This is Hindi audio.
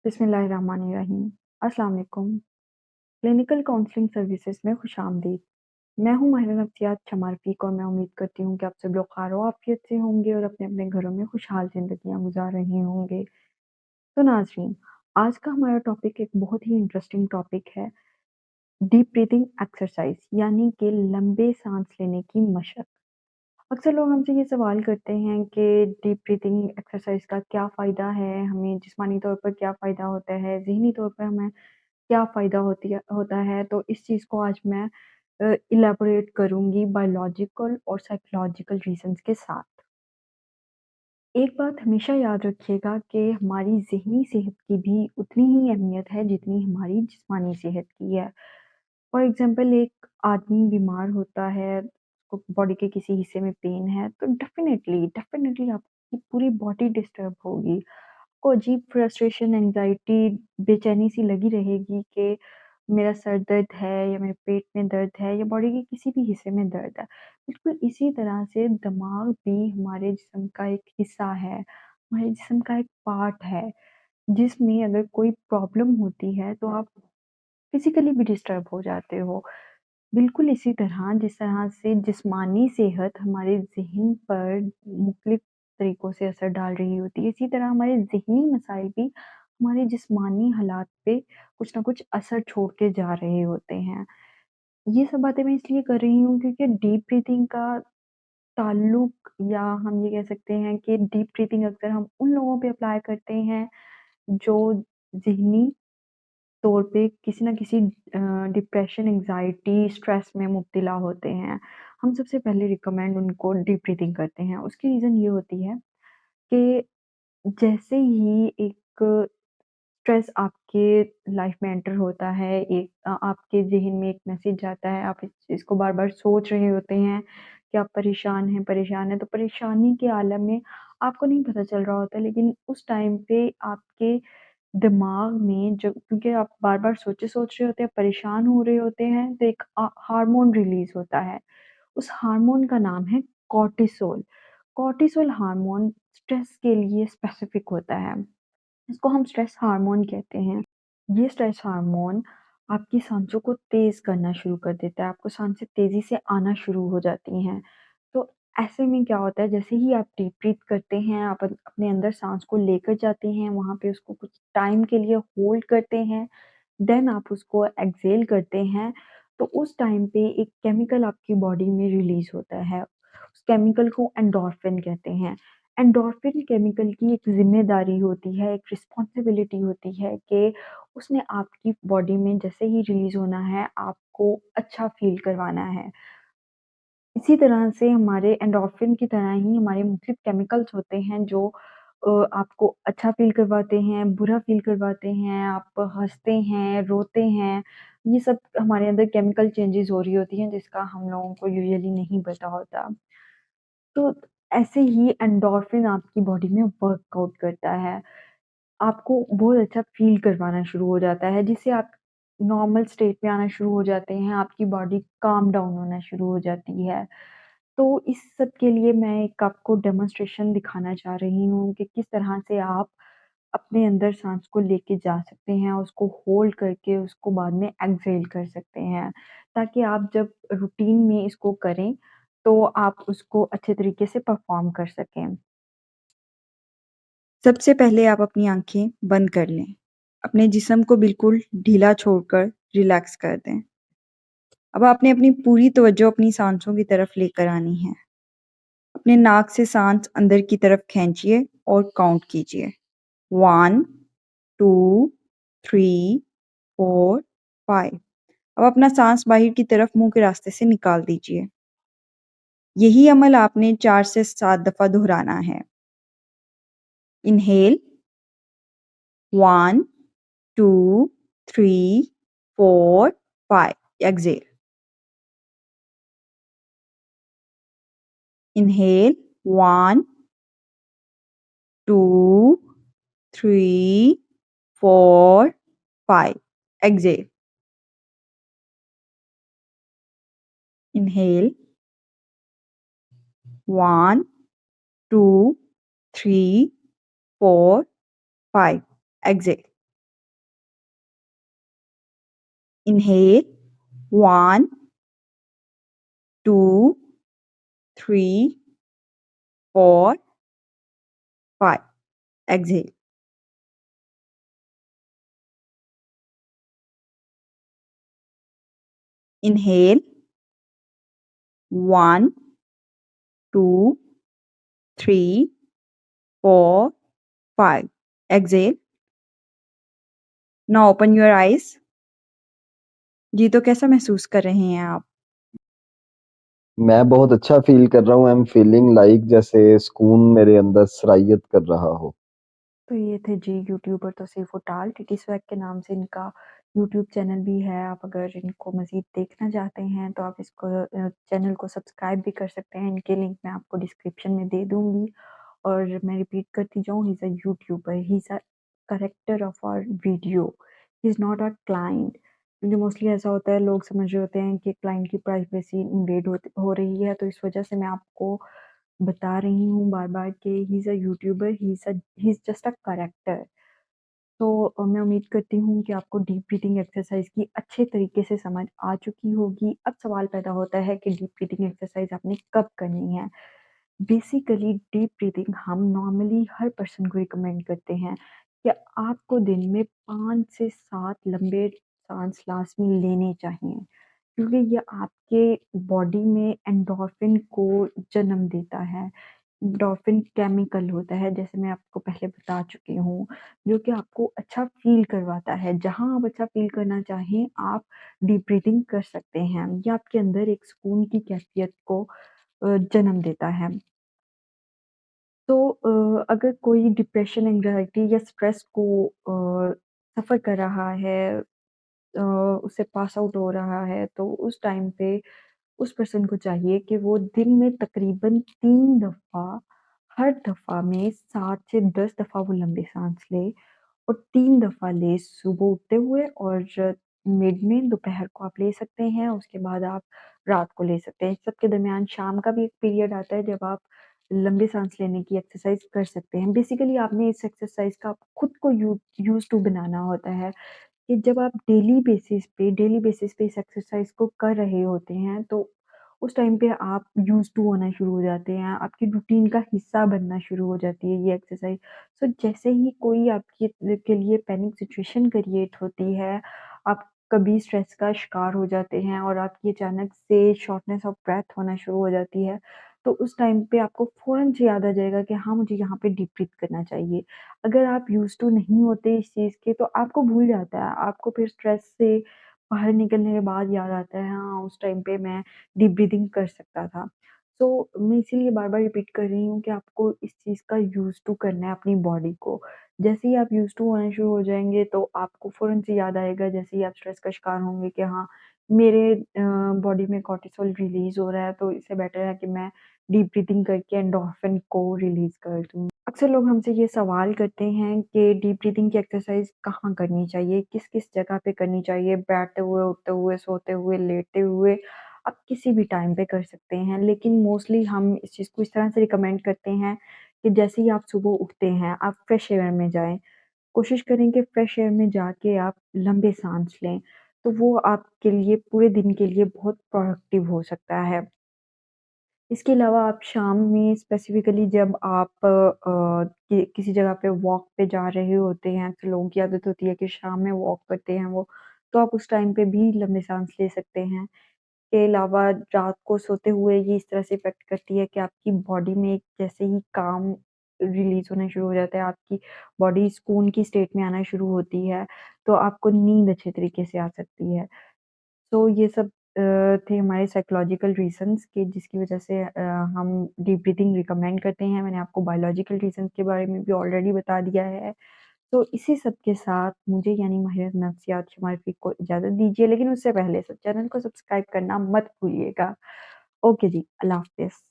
बिस्मिल्लाहिर्रहमानिर्रहीम। अस्सलाम वालेकुम। क्लिनिकल काउंसलिंग सर्विसेज में खुशामदीद। मैं हूँ माहिरा नफ्सियात शमा रफ़ीक और मैं उम्मीद करती हूँ कि आप सब लोग खैर-ओ-आफ़ियत से होंगे और अपने-अपने घरों में खुशहाल ज़िंदगियाँ गुज़ार रहे होंगे। तो नाज़रीन, आज का हमारा टॉपिक एक बहुत ही इंटरेस्टिंग टॉपिक है, डीप ब्रीथिंग एक्सरसाइज़ यानी कि लंबे साँस लेने की मशक। अक्सर लोग हमसे ये सवाल करते हैं कि डीप ब्रीथिंग एक्सरसाइज़ का क्या फ़ायदा है? हमें जिस्मानी तौर पर क्या फ़ायदा होता है? ज़हनी तौर पर हमें क्या फ़ायदा होता है? तो इस चीज़ को आज मैं इलैबोरेट करूँगी बायोलॉजिकल और साइकोलॉजिकल रीज़न्स के साथ। एक बात हमेशा याद रखिएगा कि हमारी ज़हनी सेहत की भी उतनी ही अहमियत है जितनी हमारी जिस्मानी सेहत की है। फॉर एग्ज़ाम्पल एक आदमी बीमार होता है, उसको बॉडी के किसी हिस्से में पेन है, तो डेफ़िनेटली आपकी पूरी बॉडी डिस्टर्ब होगी। को अजीब फ्रस्ट्रेशन, एंग्ज़ायटी, बेचैनी-सी लगी रहेगी कि मेरा सर दर्द है या मेरे पेट में दर्द है या बॉडी के किसी भी हिस्से में दर्द है। बिल्कुल इसी तरह से दिमाग भी हमारे जिस्म का एक हिस्सा है, हमारे जिस्म का एक पार्ट है, जिसमें अगर कोई प्रॉब्लम होती है तो आप फिज़िकली भी डिस्टर्ब हो जाते हो। बिल्कुल इसी तरह जिस तरह से जिस्मानी सेहत हमारे ज़हन पर मुख्तलिफ़ तरीकों से असर डाल रही होती है, इसी तरह हमारे ज़हनी मसाइल भी हमारे जिस्मानी हालात पे कुछ न कुछ असर छोड़ के जा रहे होते हैं। ये सब बातें मैं इसलिए कर रही हूँ क्योंकि डीप ब्रीथिंग का ताल्लुक या हम ये कह सकते हैं कि डीप ब्रीथिंग अक्सर हम उन लोगों पे अप्लाई करते हैं, जो ज़हनी तौर पे किसी न किसी डिप्रेशन, एंग्ज़ायटी, स्ट्रेस में मुब्तला होते हैं। हम सबसे पहले रिकमेंड उनको डीप ब्रीथिंग करते हैं। उसकी रीज़न ये होती है कि जैसे ही एक स्ट्रेस आपके लाइफ़ में एंटर होता है, आपके ज़हन में एक मैसेज जाता है, आप इस चीज़ को बार-बार सोच रहे होते हैं कि आप परेशान हैं, तो परेशानी के आलम में आपको नहीं पता चल रहा होता, लेकिन उस टाइम पे आपके दिमाग में जब क्योंकि आप बार-बार सोच रहे होते हैं, परेशान हो रहे होते हैं, तो एक हार्मोन रिलीज़ होता है। उस हार्मोन का नाम है कॉर्टिसोल। कॉर्टिसोल हार्मोन स्ट्रेस के लिए स्पेसिफ़िक होता है। इसको हम स्ट्रेस हार्मोन कहते हैं। ये स्ट्रेस हार्मोन आपकी साँसों को तेज़ करना शुरू कर देता है, आपको साँसें तेज़ी से आना शुरू हो जाती हैं। तो ऐसे में क्या होता है जैसे ही आप डीप ब्रीथ करते हैं, आप अपने अंदर साँस को लेकर जाते हैं, वहाँ पे उसको कुछ टाइम के लिए होल्ड करते हैं, देन आप उसको एक्सहेल करते हैं, तो उस टाइम पे एक केमिकल आपकी बॉडी में रिलीज़ होता है। उस केमिकल को एंडोर्फिन कहते हैं। एंडोर्फिन केमिकल की एक ज़िम्मेदारी होती है, एक रिस्पॉन्सिबिलिटी होती है कि उसने आपकी बॉडी में जैसे ही रिलीज़ होना है, आपको अच्छा फ़ील करवाना है। इसी तरह से हमारे एंडोर्फिन की तरह ही हमारे मुख्तलिफ़ केमिकल्स होते हैं जो आपको अच्छा फ़ील करवाते हैं, बुरा फ़ील करवाते हैं, आप हँसते हैं, रोते हैं। ये सब हमारे अंदर केमिकल चेंजेज़ हो रही होती हैं जिसका हम लोगों को यूजुअली नहीं पता होता। तो ऐसे ही एंडोर्फिन आपकी बॉडी में वर्कआउट करता है। आपको बहुत अच्छा फ़ील करवाना शुरू हो जाता है, जिससे आप नॉर्मल स्टेट में आना शुरू हो जाते हैं, आपकी बॉडी काम डाउन होना शुरू हो जाती है। तो इस सब के लिए मैं एक आपको डेमोंस्ट्रेशन दिखाना चाह रही हूँ कि किस तरह से आप अपने अंदर साँस को लेके जा सकते हैं, उसको होल्ड करके उसको बाद में एक्सहेल कर सकते हैं, ताकि आप जब रूटीन में इसको करें, तो आप उसको अच्छे तरीके से परफ़ॉर्म कर सकें। सबसे पहले आप अपनी आँखें बंद कर लें। अपने जिस्म को बिल्कुल ढीला छोड़कर रिलैक्स कर दें। अब आपने अपनी पूरी तवज्जो अपनी साँसों की तरफ लेकर आनी है। अपने नाक से साँस अंदर की तरफ खींचिए और काउंट कीजिए। 1, 2, 3, 4, 5। अब अपना साँस बाहर की तरफ मुँह के रास्ते से निकाल दीजिए। यही अमल आपने 4 से 7 दफ़ा दोहराना है। Inhale 1, 2, 3, 4, 5. Exhale. Inhale 1, 2, 3, 4, 5. Exhale. Inhale 1, 2, 3, 4, 5. Exhale. Inhale. 1, 2, 3, 4, 5. Exhale. Inhale. 1, 2, 3, 4, 5. Exhale. Now open your eyes. जी, तो कैसा महसूस कर रहे हैं आप? मैं बहुत अच्छा फ़ील कर रहा हूँ। आई एम फीलिंग लाइक जैसे सुकून मेरे अंदर सरायत कर रहा हो। तो ये थे जी यूट्यूबर तौसीफ उटाल, टीटी स्वैग के नाम से इनका यूट्यूब चैनल भी है। आप अगर इनको मज़ीद देखना चाहते हैं तो आप इसको चैनल को सब्सक्राइब भी कर सकते हैं। इनके लिंक मैं आपको डिस्क्रिप्शन में दे दूँगी। और मैं रिपीट करती जाऊँ, he is a YouTuber, he is a character of our video, he is not a client. क्योंकि मोस्टली ऐसा होता है, लोग समझ रहे होते हैं कि क्लाइंट की प्राइवेसी इन्वेड हो रही है, तो इस वजह से मैं आपको बता रही हूँ बार-बार कि ही is a YouTuber, he is just a character. तो मैं उम्मीद करती हूँ कि आपको डीप ब्रीथिंग एक्सरसाइज़ की अच्छे तरीके से समझ आ चुकी होगी। अब सवाल पैदा होता है कि डीप ब्रीथिंग एक्सरसाइज़ आपने कब करनी है? बेसिकली डीप ब्रीथिंग हम नॉर्मली हर पर्सन को रिकमेंड करते हैं कि आपको दिन में 5 से 7 लंबे साँस लाज़मी लेने चाहिए। क्योंकि ये आपके बॉडी में एंडोर्फिन को जन्म देता है। एंडोर्फिन केमिकल होता है, जैसे मैं आपको पहले बता चुकी हूँ, जो कि आपको अच्छा फ़ील करवाता है। जहाँ आप अच्छा फ़ील करना चाहें, आप डीप ब्रीथिंग कर सकते हैं। ये आपके अंदर एक सुकून की कैफ़ियत को जन्म देता है। तो अगर कोई डिप्रेशन, एंग्ज़ायटी या स्ट्रेस को सफ़र कर रहा है, उससे पास आउट हो रहा है, तो उस टाइम पे उस पर्सन को चाहिए कि वो दिन में तकरीबन 3 दफ़ा, हर दफ़ा में 7 से 10 दफ़ा वो लंबी साँस ले और 3 दफ़ा ले, सुबह उठते हुए और मिड में, दोपहर को आप ले सकते हैं, उसके बाद आप रात को ले सकते हैं। सबके दरमियान शाम का भी एक पीरियड आता है जब आप लंबी साँस लेने की एक्सरसाइज़ कर सकते हैं। बेसिकली आपने इस एक्सरसाइज़ का खुद को यूज़्ड टू बनाना होता है। कि जब आप डेली बेसिस पे इस एक्सरसाइज़ को कर रहे होते हैं, तो उस टाइम पे आप यूज़्ड टू होना शुरू हो जाते हैं, आपकी रूटीन का हिस्सा बनना शुरू हो जाती है ये एक्सरसाइज़। सो जैसे ही कोई आपके के लिए पैनिक सिचुएशन क्रिएट होती है, आप कभी स्ट्रेस का शिकार हो जाते हैं और आपकी अचानक से शॉर्टनेस ऑफ ब्रेथ होना शुरू हो जाती है, तो उस टाइम पे आपको फ़ौरन से याद आ जाएगा कि हाँ, मुझे यहाँ पे डीप ब्रीथ करना चाहिए। अगर आप यूज़्ड टू नहीं होते इस चीज़ के, तो आपको भूल जाता है, आपको फिर स्ट्रेस से बाहर निकलने के बाद याद आता है, हाँ, उस टाइम पे मैं डीप ब्रीथिंग कर सकता था। तो मैं इसीलिए बार-बार रिपीट कर रही हूँ कि आपको इस चीज़ का यूज़ टू करना है अपनी बॉडी को। जैसे ही आप यूज़ टू होना शुरू हो जाएँगे, तो आपको फ़ौरन से याद आएगा, जैसे ही आप स्ट्रेस का शिकार होंगे कि हाँ, मेरे बॉडी में कॉर्टिसोल रिलीज़ हो रहा है, तो इससे बेटर है कि मैं डीप ब्रीथिंग करके एंडोर्फिन को रिलीज़ कर दूँ। अक्सर लोग हमसे ये सवाल करते हैं कि डीप ब्रीथिंग की एक्सरसाइज़ कहाँ करनी चाहिए? किस-किस जगह पे करनी चाहिए? बैठते हुए, उठते हुए, सोते हुए, लेटे हुए, आप किसी भी टाइम पे कर सकते हैं। लेकिन मोस्टली हम इस चीज़ को इस तरह से रिकमेंड करते हैं कि जैसे ही आप सुबह उठते हैं, आप फ्रेश एयर में जाएँ। कोशिश करें कि फ्रेश एयर में जाके आप लंबे साँस लें, तो वो आपके लिए पूरे दिन के लिए बहुत प्रोडक्टिव हो सकता है। इसके अलावा आप शाम में स्पेसिफ़िकली जब आप किसी जगह पे वॉक पे जा रहे होते हैं, तो लोगों की आदत होती है कि शाम में वॉक करते हैं वो, तो आप उस टाइम पे भी लंबी साँस ले सकते हैं। के अलावा रात को सोते हुए ये इस तरह से इफ़ेक्ट करती है कि आपकी बॉडी में एक जैसे ही काम रिलीज़ होना शुरू हो जाता है, आपकी बॉडी सुकून की स्टेट में आना शुरू होती है, तो आपको नींद अच्छे तरीके से आ सकती है। तो ये सब थे हमारे साइकोलॉजिकल रीज़न्स कि जिसकी वज़ह से हम डीप ब्रीथिंग रिकमेंड करते हैं। मैंने आपको बायोलॉजिकल रीज़न्स के बारे में भी ऑलरेडी बता दिया है। तो इसी सब के साथ मुझे यानी माहिर नफ्सियात शुमार फ़ी को इजाज़त दीजिए, लेकिन उससे पहले चैनल को सब्सक्राइब करना मत भूलिएगा। ओके जी, अल्लाह हाफ़िज़।